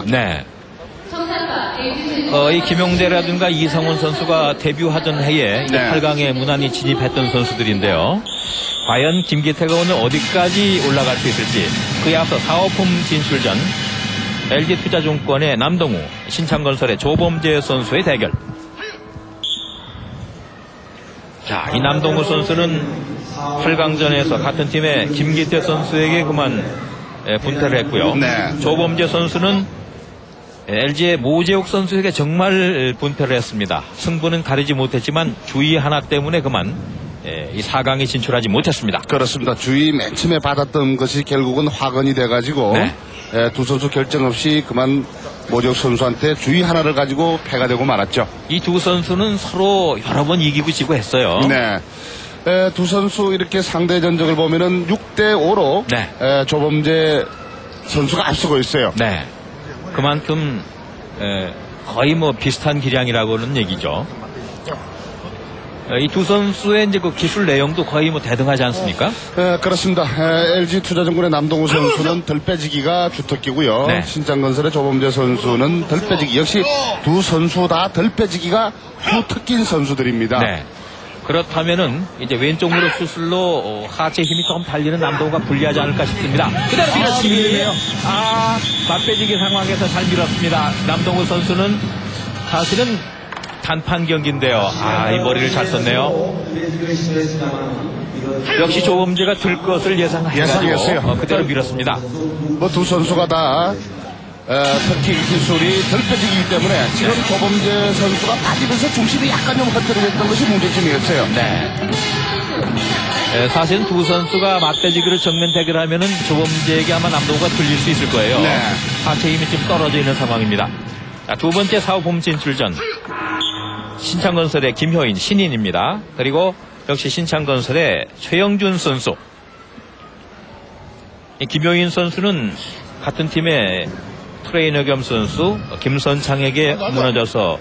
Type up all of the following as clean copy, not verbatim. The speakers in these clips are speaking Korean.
네. 이 김용대라든가 이성훈 선수가 데뷔하던 해에 네. 8강에 무난히 진입했던 선수들인데요. 과연 김기태가 오늘 어디까지 올라갈 수 있을지. 그에 앞서 4호품 진출 전 LG투자증권의 남동우, 신창건설의 조범재 선수의 대결. 자, 이 남동우 선수는 8강전에서 같은 팀의 김기태 선수에게 그만 분패를 했고요. 네. 조범재 선수는 LG의 모재욱 선수에게 정말 분패를 했습니다. 승부는 가리지 못했지만 주의 하나 때문에 그만 이 4강에 진출하지 못했습니다. 그렇습니다. 주의 맨 처음에 받았던 것이 결국은 화근이 돼가지고 네. 두 선수 결정 없이 그만 모재욱 선수한테 주의 하나를 가지고 패가 되고 말았죠. 이 두 선수는 서로 여러 번 이기고 지고 했어요. 네. 두 선수 이렇게 상대 전적을 보면은 6대5로 네. 조범재 선수가 앞서고 있어요. 네. 그만큼 거의 뭐 비슷한 기량이라고는 얘기죠. 이 두 선수의 이제 그 기술 내용도 거의 뭐 대등하지 않습니까? 그렇습니다. LG투자증권의 남동우 선수는 덜 빼지기가 주특기고요. 네. 신창건설의 조범재 선수는 덜 빼지기. 역시 두 선수 다 덜 빼지기가 주특기인 선수들입니다. 네. 그렇다면은 이제 왼쪽 무릎 수술로 하체 힘이 조금 달리는 남동우가 불리하지 않을까 싶습니다. 그대로 밀어치기. 맞배지기 상황에서 잘 밀었습니다. 남동우 선수는 사실은 단판 경기인데요. 이 머리를 잘 썼네요. 역시 조범재가 들 것을 예상했어요. 그대로 밀었습니다. 뭐 두 선수가 다 특히 기술이 덜 빼지기 때문에 지금 조범재 선수가 빠지면서 중심이 약간 좀 흐트러졌던 것이 문제점이었어요. 네. 사실 두 선수가 맞대지기로 정면 대결하면은 조범재에게 아마 남동우가 들릴 수 있을 거예요. 네. 하체 힘이 좀 떨어져 있는 상황입니다. 자, 두 번째 4호품 진출전 신창건설의 김효인 신인입니다. 그리고 역시 신창건설의 최영준 선수. 이 김효인 선수는 같은 팀의 트레이너 겸 선수 김선창에게 무너져서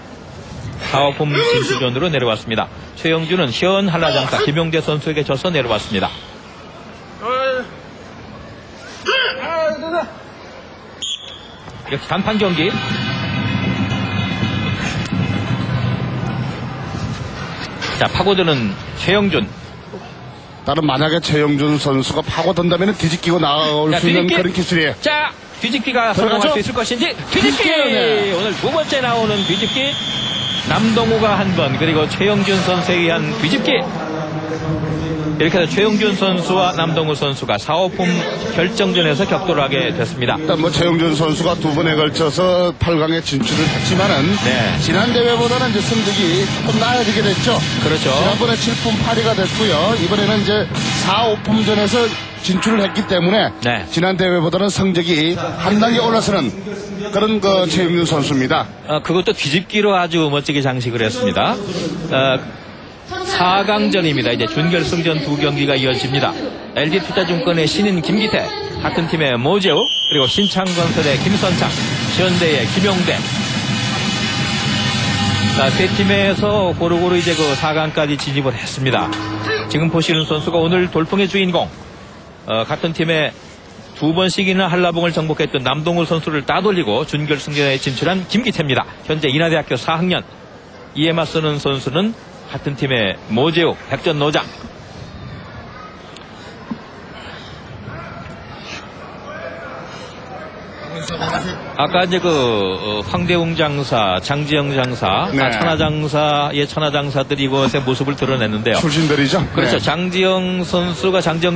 4호품 진출전으로 내려왔습니다. 최영준은 현 한라장사 김용대 선수에게 져서 내려왔습니다. 이렇게 단판 경기. 자, 파고드는 최영준. 다른 만약에 최영준 선수가 파고든다면 뒤집기고 나올 수 있는 그런 기술이에요. 자, 뒤집기가 성공할 수 있을 것인지. 뒤집기! 네. 오늘 두 번째 나오는 뒤집기. 남동우가 한 번, 그리고 최영준 선수에 의한 뒤집기. 이렇게 해서 최영준 선수와 남동우 선수가 4호품 결정전에서 격돌을 하게 됐습니다. 일단 뭐 최영준 선수가 두 번에 걸쳐서 8강에 진출을 했지만은 네. 지난 대회보다는 이제 성적이 조금 나아지게 됐죠. 그렇죠. 지난번에 7품 8위가 됐고요. 이번에는 이제 4, 5품전에서 진출을 했기 때문에 네. 지난 대회보다는 성적이 한 단계 올라서는 그런 최영준 선수입니다. 그것도 뒤집기로 아주 멋지게 장식을 했습니다. 4강전입니다. 이제 준결승전 두 경기가 이어집니다. LG투자증권의 신인 김기태, 같은 팀의 모재욱, 그리고 신창건설의 김선창, 현대의 김용대. 자, 세 팀에서 고루고루 이제 그 4강까지 진입을 했습니다. 지금 보시는 선수가 오늘 돌풍의 주인공, 같은 팀의 두 번씩이나 한라봉을 정복했던 남동우 선수를 따돌리고 준결승전에 진출한 김기태입니다. 현재 인하대학교 4학년. 이에 맞서는 선수는 같은 팀의 모재욱, 백전노장. 아까 이제 황대웅 장사, 장지영 장사, 네. 천하장사의 천하장사들이 이곳의 모습을 드러냈는데요. 출신들이죠. 그렇죠. 네. 장지영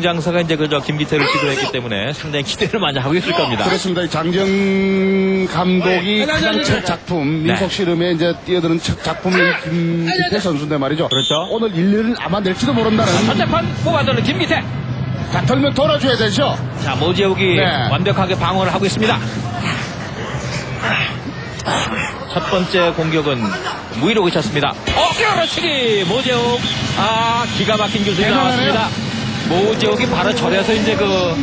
장사가 이제 김기태를 지도했기 때문에 상당히 기대를 많이 하고 있을 겁니다. 그렇습니다. 장정 감독이 가장 첫 작품, 민속 실험에 이제 뛰어드는 첫 작품이 김기태 선수인데 말이죠. 그렇죠. 오늘 1위를 아마 낼지도 모른다는. 선제판 뽑아드는 김기태. 자, 털면 돌아줘야 되죠. 자, 모재욱이 네. 완벽하게 방어를 하고 있습니다. 첫 번째 공격은 무위로 그쳤습니다. 끌어치기 모재욱. 기가 막힌 기술이 나왔습니다. 모재욱이 바로 절에서 이제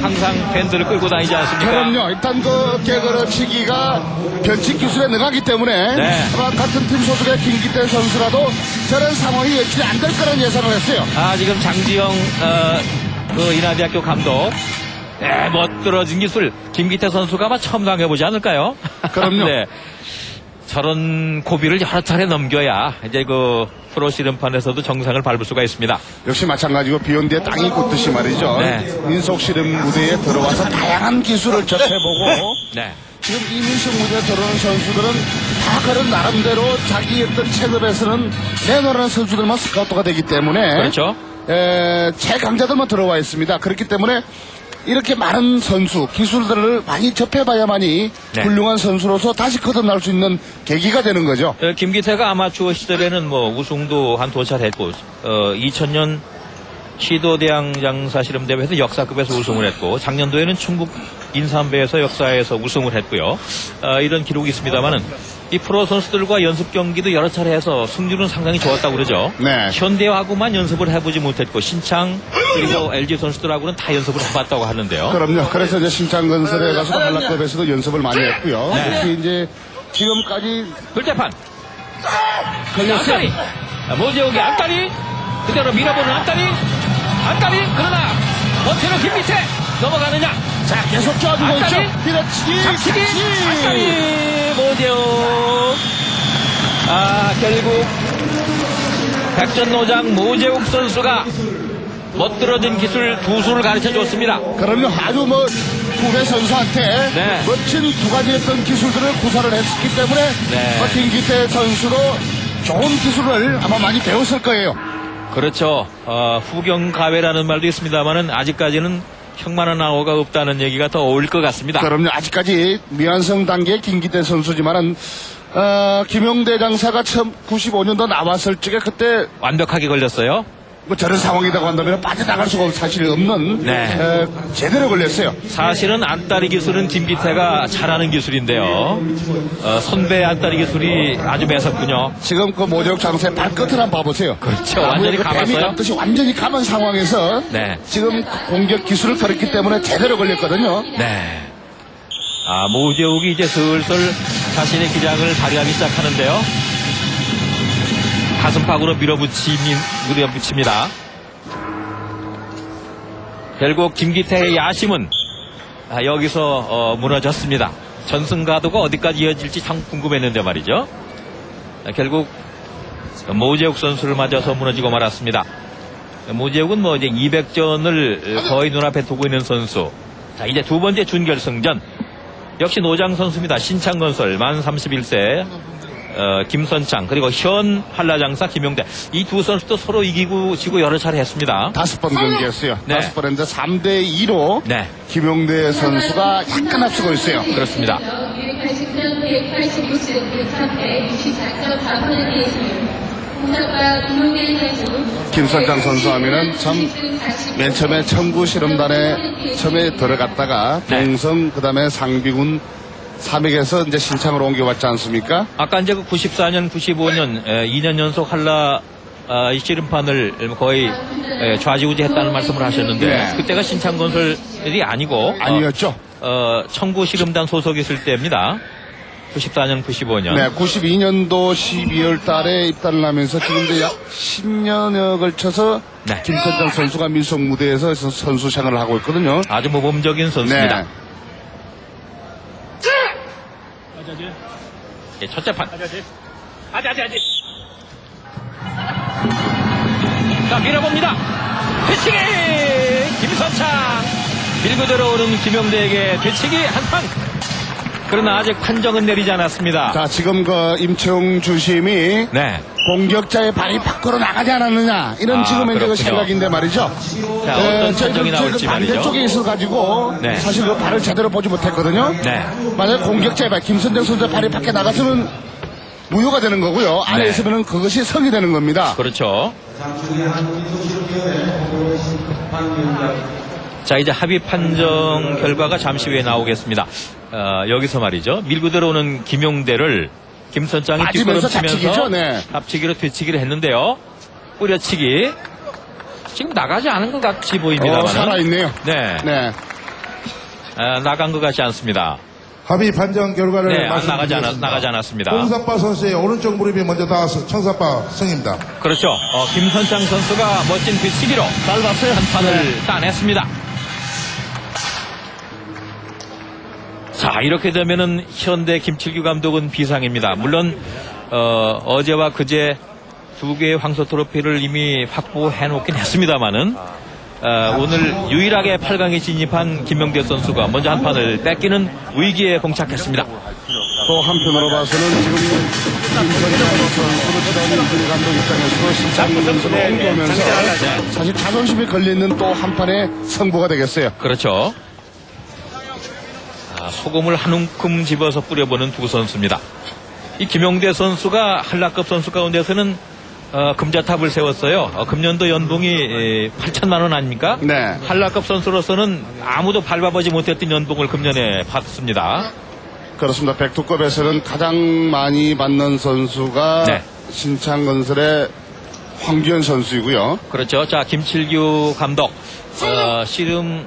항상 팬들을 끌고 다니지 않습니까? 그럼요. 일단 깨걸어치기가 변칙 기술에 능하기 때문에 네. 아마 같은 팀 소속의 김기태 선수라도 저런 상황이 예측이 안 될 거란 예상을 했어요. 지금 장지영 인하대학교 감독 네, 멋들어진 기술. 김기태 선수가 아마 처음 당해보지 않을까요? 그럼요. 네. 저런 고비를 여러 차례 넘겨야 이제 그 프로 씨름판에서도 정상을 밟을 수가 있습니다. 역시 마찬가지고 비온 뒤에 땅이 굳듯이 말이죠. 네. 민속 씨름 무대에 들어와서 다양한 기술을 접해보고 네. 지금 이 민속 무대에 들어오는 선수들은 다 그런 나름대로 자기 어떤 체급에서는 내놓으라는 선수들만 스카우트가 되기 때문에 그렇죠. 최강자들만 들어와 있습니다. 그렇기 때문에 이렇게 많은 선수, 기술들을 많이 접해봐야만이 네. 훌륭한 선수로서 다시 거듭날 수 있는 계기가 되는 거죠. 김기태가 아마추어 시절에는 뭐 우승도 한 두 차례 했고, 2000년 시도대항장사 씨름대회에서 역사급에서 우승을 했고, 작년도에는 충북 인삼배에서 역사에서 우승을 했고요. 이런 기록이 있습니다만은 이 프로 선수들과 연습 경기도 여러 차례 해서 승률은 상당히 좋았다고 그러죠. 네. 현대하고만 연습을 해보지 못했고, 신창 그리고 LG 선수들하고는 다 연습을 해봤다고 하는데요. 그럼요. 그래서 이제 신창건설에 가서 한라급에서도 연습을 많이 했고요. 네. 특히 이제 지금까지 불대판. 걸렸어요. 앞다리. 모재욱의 앞다리. 그대로 밀어보는 앞다리. 앞다리. 그러나 원태로 김기태 넘어가느냐. 자, 계속 쪄주고 있죠. 앞다리. 밀어치기. 잡치기. 앞다리. 모재욱. 결국 백전노장 모재욱 선수가 멋들어진 기술 두 수를 가르쳐 줬습니다. 그럼요. 아주 후배 선수한테 네. 멋진 두 가지 어떤 기술들을 구사를 했기 때문에 네. 김기태 선수도 좋은 기술을 아마 많이 배웠을 거예요. 그렇죠. 후경가외라는 말도 있습니다만은 아직까지는 형만한 아호가 없다는 얘기가 더 어울릴 것 같습니다. 그럼요. 아직까지 미완성 단계의 김기태 선수지만은 김용대 장사가 처음 95년도 나왔을 적에 그때 완벽하게 걸렸어요. 저런 상황이라고 한다면 빠져나갈 수가 사실 없는 네. 제대로 걸렸어요. 사실은 안다리 기술은 김기태가 잘하는 기술인데요. 선배 안다리 기술이 아주 매섭군요. 지금 그 모재욱 장사의 발끝을 한번 봐보세요. 그렇죠. 완전히 뱀이 감았어요. 감듯이 완전히 감은 상황에서 네. 지금 공격 기술을 가렸기 때문에 제대로 걸렸거든요. 네. 모재욱이 이제 슬슬 자신의 기량을 발휘하기 시작하는데요. 가슴팍으로 밀어붙입니다. 결국 김기태의 야심은 여기서 무너졌습니다. 전승가도가 어디까지 이어질지 참 궁금했는데 말이죠. 결국 모재욱 선수를 맞아서 무너지고 말았습니다. 모재욱은 이제 200전을 거의 눈앞에 두고 있는 선수. 자, 이제 두 번째 준결승전. 역시 노장 선수입니다. 신창건설 만 31세. 김선창 그리고 현 한라장사 김용대 이 두 선수도 서로 이기고 지고 여러 차례 했습니다. 5번 경기였어요. 네. 5번 했는데 3대2로 네. 김용대 선수가 약간 앞서고 있어요. 그렇습니다. 180점, 189점, 364.4%에 있습니다. 공사과 김용대 선수. 김선창 선수 하면은 참 맨 처음에 청구 실험단에 처음에 들어갔다가 네. 동성 그다음에 상비군 300에서 이제 신창으로 옮겨왔지 않습니까? 아까 이제 그 94년, 95년 2년 연속 한라 이 씨름판을 거의 좌지우지했다는 말씀을 하셨는데 네. 그때가 신창건설이 아니고 아니었죠. 청구 씨름단 소속이 있을 때입니다. 94년, 95년. 네, 92년도 12월 달에 입단을 하면서 지금 이제 약 10년여 걸쳐서 네. 김선창 선수가 민속 무대에서 선수 생활을 하고 있거든요. 아주 모범적인 선수입니다. 네. 예, 첫째 판. 자, 밀어봅니다. 뒤치기! 김선창! 밀고 들어오는 김용대에게 뒤치기 한 판! 그러나 아직 판정은 내리지 않았습니다. 자, 지금 그 임채용 주심이 네. 공격자의 발이 밖으로 나가지 않았느냐 이런 지금 이제 그 그렇군요. 생각인데 말이죠. 자, 어떤 저희 판정이 나올지 말이죠. 반대쪽에 있어가지고 네. 사실 그 발을 제대로 보지 못했거든요. 네. 만약 공격자의 발, 김선정 선수의 발이 밖에 나갔으면 무효가 되는 거고요. 안에 네. 있으면 그것이 성이 되는 겁니다. 그렇죠. 자, 이제 합의 판정 결과가 잠시 후에 나오겠습니다. 여기서 말이죠. 밀고 들어오는 김용대를 김선장이 맞으면서 뒷걸음치면서 잡치기죠, 네. 잡치기로 뒤치기를 했는데요. 뿌려치기. 지금 나가지 않은 것 같이 보입니다만. 살아있네요. 네. 네. 나간 것 같지 않습니다. 합의 판정 결과를 네, 말씀드리겠습니다. 나가지 않았습니다. 홍사빠 선수의 오른쪽 무릎이 먼저 닿아서 청사빠 승입니다. 그렇죠. 김선장 선수가 멋진 뒤치기로 잘 봤어요. 한 판을 따냈습니다. 자, 이렇게 되면은 현대 김칠규 감독은 비상입니다. 물론 어제와 그제 두 개의 황소 트로피를 이미 확보해 놓긴 했습니다만은 오늘 유일하게 8강에 진입한 김명대 선수가 먼저 한 판을 뺏기는 위기에 봉착했습니다. 또 한편으로 봐서는 지금 김선장 선수로 지도하는 감독 입장에서 신창근 선수를 옮겨오면서 사실 자존심이 걸리는 또 한 판의 승부가 되겠어요. 그렇죠. 소금을 한 움큼 집어서 뿌려보는 두 선수입니다. 이 김용대 선수가 한라급 선수 가운데서는 금자탑을 세웠어요. 금년도 연봉이 8천만 원 아닙니까? 네. 한라급 선수로서는 아무도 밟아보지 못했던 연봉을 금년에 받습니다. 그렇습니다. 백두급에서는 가장 많이 받는 선수가 네. 신창건설의 황규현 선수이고요. 그렇죠. 자, 김칠규 감독, 씨름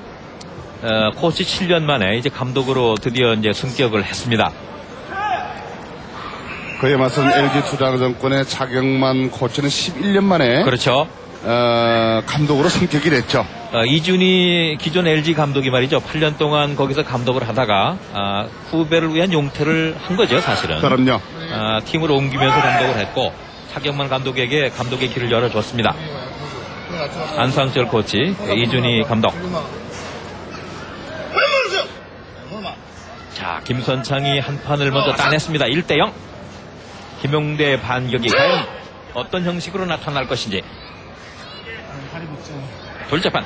코치 7년 만에 이제 감독으로 드디어 이제 승격을 했습니다. 그에 맞선 LG 투자증권의 차경만 코치는 11년 만에 그렇죠. 감독으로 승격이 됐죠. 이준희 기존 LG 감독이 말이죠. 8년 동안 거기서 감독을 하다가 후배를 위한 용퇴를 한 거죠, 사실은. 그럼요. 팀을 옮기면서 감독을 했고 차경만 감독에게 감독의 길을 열어줬습니다. 안상철 코치, 이준희 감독. 자, 김선창이 한 판을 먼저 따냈습니다. 1대0. 김용대의 반격이 과연 어떤 형식으로 나타날 것인지. 둘째 판.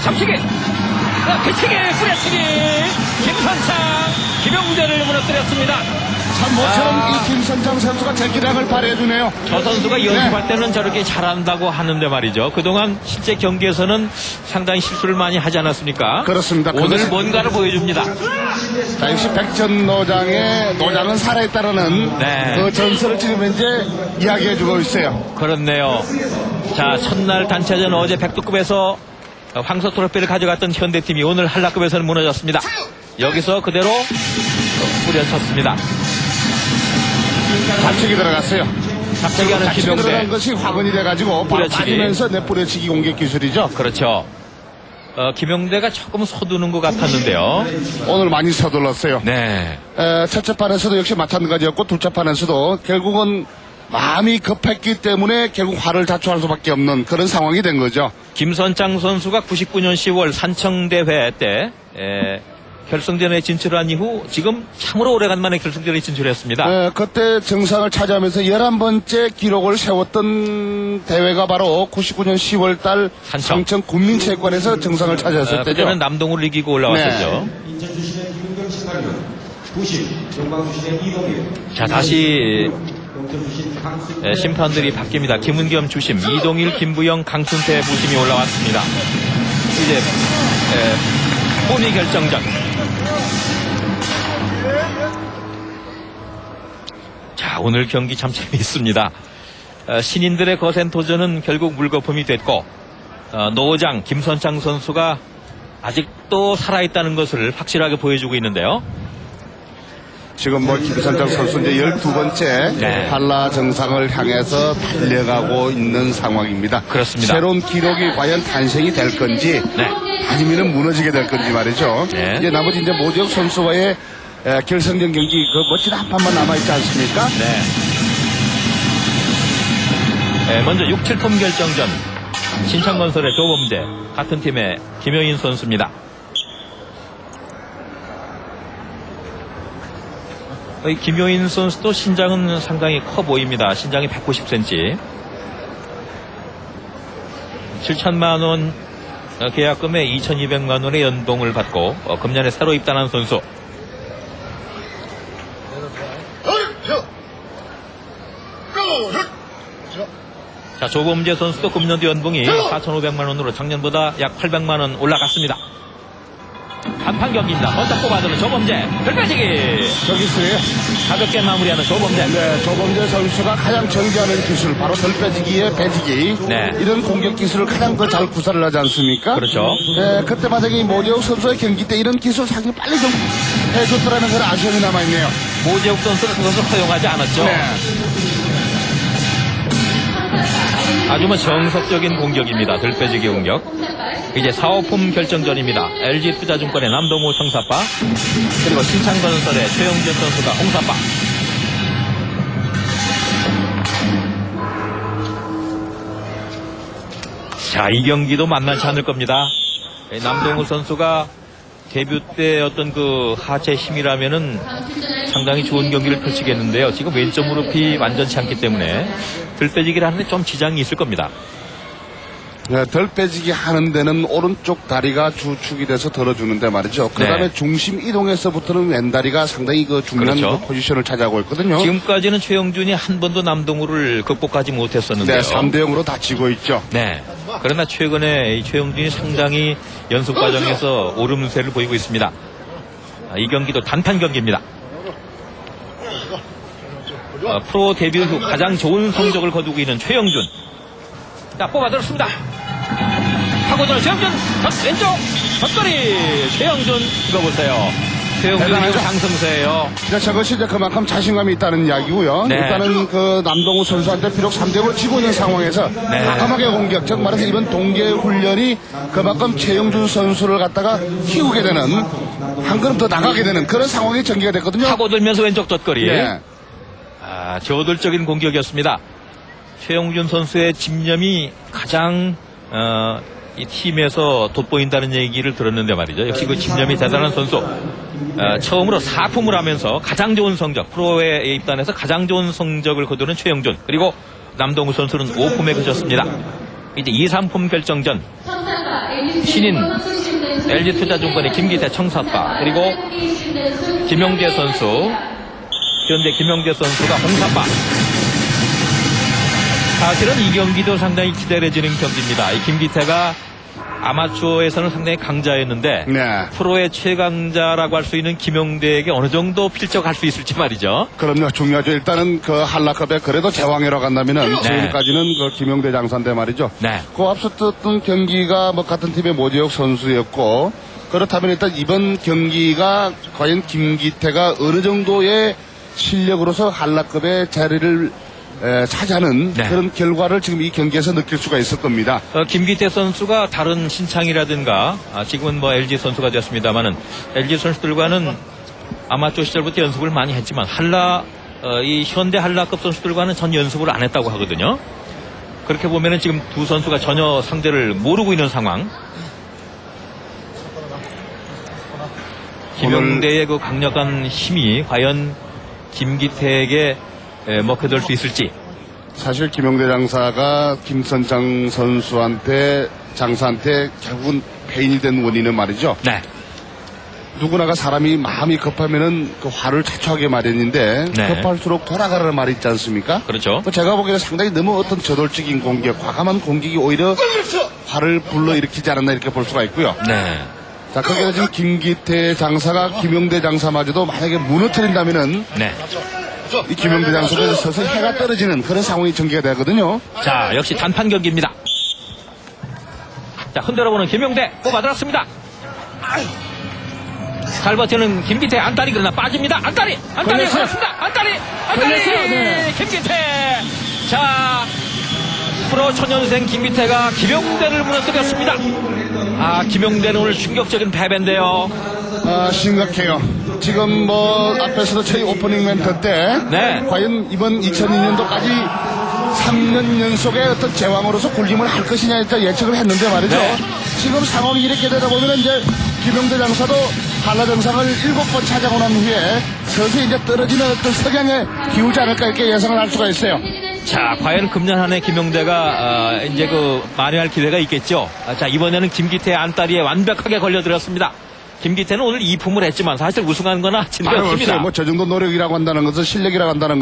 잡치기! 배치기! 뿌려치기! 김선창! 김용대를 무너뜨렸습니다. 참 모처럼 이 김선장 선수가 제 기량을 발휘해주네요. 저 선수가 연습할 때는 저렇게 잘한다고 하는데 말이죠. 그동안 실제 경기에서는 상당히 실수를 많이 하지 않았습니까? 그렇습니다. 오늘 뭔가를 보여줍니다. 자, 역시 백전노장의 노장은 살아있다라는 네. 그 전설을 지금 현재 이야기해주고 있어요. 그렇네요. 자, 첫날 단체전 어제 백두급에서 황소 트로피를 가져갔던 현대팀이 오늘 한라급에서는 무너졌습니다. 여기서 그대로 뿌려쳤습니다. 잡치기 들어갔어요. 잡치기 하는 잡치기 김용대. 들어간 것이 화근이 돼가지고 뿌려치기. 빠지면서 내뿌려치기 공격 기술이죠. 그렇죠. 김용대가 조금 서두는 것 같았는데요. 오늘 많이 서둘렀어요. 네. 첫째 판에서도 역시 마찬가지였고 둘째 판에서도 결국은 마음이 급했기 때문에 결국 화를 자초할 수밖에 없는 그런 상황이 된 거죠. 김선창 선수가 99년 10월 산청대회 때 결승전에 진출한 이후 지금 참으로 오래간만에 결승전에 진출했습니다. 그때 정상을 차지하면서 11번째 기록을 세웠던 대회가 바로 99년 10월 달 산청 국민체육관에서 정상을 차지했을 때죠. 그때는 남동을 이기고 올라왔었죠. 자, 다시 심판들이 바뀝니다. 김은겸 주심, 이동일, 김부영, 강순태 부심이 올라왔습니다. 이제 본의 결정전. 자, 오늘 경기 참 재미있습니다. 신인들의 거센 도전은 결국 물거품이 됐고 노장 김선창 선수가 아직도 살아있다는 것을 확실하게 보여주고 있는데요. 지금 김선창 선수 이제 12번째 네. 한라 정상을 향해서 달려가고 있는 상황입니다. 그렇습니다. 새로운 기록이 과연 탄생이 될 건지 네. 아니면 무너지게 될 건지 말이죠. 네. 이제 나머지 이제 모지혁 선수와의 결승전 경기 그 멋진 한 판만 남아있지 않습니까? 네. 먼저 6, 7품 결정전 신창건설의 조범재, 같은 팀의 김효인 선수입니다. 이 김효인 선수도 신장은 상당히 커 보입니다. 신장이 190cm. 7천만 원 계약금에 2,200만 원의 연봉을 받고 금년에 새로 입단한 선수. 자, 조범재 선수도 금년도 연봉이 4,500만 원으로 작년보다 약 800만 원 올라갔습니다. 한판 경기입니다. 먼저 뽑아주는 조범재, 별빼지기. 저기 있어요. 가볍게 마무리하는 조범재. 네, 조범재 선수가 가장 정지하는 기술, 바로 덜빼지기의 빼지기. 네. 이런 공격 기술을 가장 더 잘 구사를 하지 않습니까? 그렇죠. 네, 그때 만약에 모지혁 선수의 경기 때 이런 기술 상당히 빨리 좀 해줬더라는 그런 아쉬움이 남아있네요. 모지혁 선수는 그것을 허용하지 않았죠. 네. 아주 정석적인 공격입니다. 들빼지기 공격. 이제 사호품 결정전입니다. LG투자증권의 남동우 청사빠 그리고 신창건설의 최영준 선수가 홍사빠. 자, 이 경기도 만만치 않을 겁니다. 남동우 선수가 데뷔 때 어떤 그 하체 힘이라면은 상당히 좋은 경기를 펼치겠는데요. 지금 왼쪽 무릎이 완전치 않기 때문에 들빼지기를 하는데 좀 지장이 있을 겁니다. 네, 덜 빼지기 하는 데는 오른쪽 다리가 주축이 돼서 들어주는데 말이죠. 그 다음에 네. 중심 이동에서부터는 왼다리가 상당히 그 중요한 그렇죠. 그 포지션을 차지하고 있거든요. 지금까지는 최영준이 한 번도 남동우를 극복하지 못했었는데요. 네, 3대0으로 다치고 있죠. 네. 그러나 최근에 이 최영준이 상당히 연습 과정에서 오름세를 보이고 있습니다. 이 경기도 단판 경기입니다. 프로 데뷔 후 가장 좋은 성적을 거두고 있는 최영준. 자, 뽑아들었습니다. 파고드는 최영준. 왼쪽 덧거리. 최영준 이거 보세요. 최영준이 대단하죠? 상승세예요. 네, 저것이 이제 그만큼 자신감이 있다는 이야기고요. 네. 일단은 그 남동우 선수한테 비록 3대0으로 지고 있는 상황에서 과감하게 공격, 즉 말해서 이번 동계 훈련이 그만큼 최영준 선수를 갖다가 키우게 되는 한 걸음 더 나가게 되는 그런 상황이 전개가 됐거든요. 파고들면서 왼쪽 덧거리. 네. 저돌적인 공격이었습니다. 최영준 선수의 집념이 가장 이 팀에서 돋보인다는 얘기를 들었는데 말이죠. 역시 그 집념이 대단한 선수. 처음으로 4품을 하면서 가장 좋은 성적, 프로에 입단해서 가장 좋은 성적을 거두는 최영준. 그리고 남동우 선수는 5품에 그쳤습니다. 이제 2, 3품 결정전. 신인 LG투자증권의 김기태 청사빠 그리고 김용재 선수, 현재 김용재 선수가 홍사빠. 사실은 이 경기도 상당히 기다려지는 경기입니다. 이 김기태가 아마추어에서는 상당히 강자였는데 네. 프로의 최강자라고 할 수 있는 김용대에게 어느 정도 필적할 수 있을지 말이죠. 그럼요, 중요하죠. 일단은 그 한라컵에 그래도 제왕이라고 간다면은 지금까지는 그 김용대 장사인데 말이죠. 네. 그 앞섰던 경기가 뭐 같은 팀의 모재혁 선수였고, 그렇다면 일단 이번 경기가 과연 김기태가 어느 정도의 실력으로서 한라컵의 자리를 차지하는 네. 그런 결과를 지금 이 경기에서 느낄 수가 있을 겁니다. 김기태 선수가 다른 신창이라든가 지금은 뭐 LG 선수가 되었습니다만은 LG 선수들과는 아마추어 시절부터 연습을 많이 했지만 이 현대 한라급 선수들과는 전 연습을 안 했다고 하거든요. 그렇게 보면은 지금 두 선수가 전혀 상대를 모르고 있는 상황. 김용대의 그 강력한 힘이 과연 김기태에게 먹혀들 수 있을지. 사실 김용대 장사가 김선장 선수한테 장사한테 결국은 패인이 된 원인은 말이죠. 네. 누구나가 사람이 마음이 급하면은 그 화를 자초하게 마련인데 네. 급할수록 돌아가라는 말이 있지 않습니까? 그렇죠. 제가 보기에는 상당히 너무 어떤 저돌적인 공격, 과감한 공격이 오히려 화를 불러일으키지 않았나 이렇게 볼 수가 있고요. 네. 자, 거기에 지금 김기태 장사가 김용대 장사마저도 만약에 무너뜨린다면은 네. 이 김용대 장사가 서서히 해가 떨어지는 그런 상황이 전개가 되거든요. 자, 역시 단판 경기입니다. 자, 흔들어보는 김용대 뽑아들었습니다. 잘 버티는 김기태. 안다리 그러나 빠집니다. 안다리 걸렸어요. 걸렸습니다. 안다리 걸렸어요. 네. 김기태. 자, 프로 초년생 김기태가 김용대를 무너뜨렸습니다. 김용대는 오늘 충격적인 패배인데요. 심각해요. 지금 뭐 앞에서도 저희 오프닝 멘트 때 네. 과연 이번 2002년도까지 3년 연속의 어떤 제왕으로서 군림을 할 것이냐 예측을 했는데 말이죠. 네. 지금 상황이 이렇게 되다 보면 이제 김용대 장사도 한라 정상을 7번 차지하고 난 후에 서서히 이제 떨어지는 어떤 석양에 기우지 않을까 이렇게 예상을 할 수가 있어요. 자, 과연 금년 한 해 김용대가 이제 만회할 기회가 있겠죠. 자, 이번에는 김기태의 안다리에 완벽하게 걸려들었습니다. 김기태는 오늘 2품을 했지만 사실 우승한 건 아직 없습니다. 뭐 저 정도 노력이라고 한다는 것은 실력이라고 한다는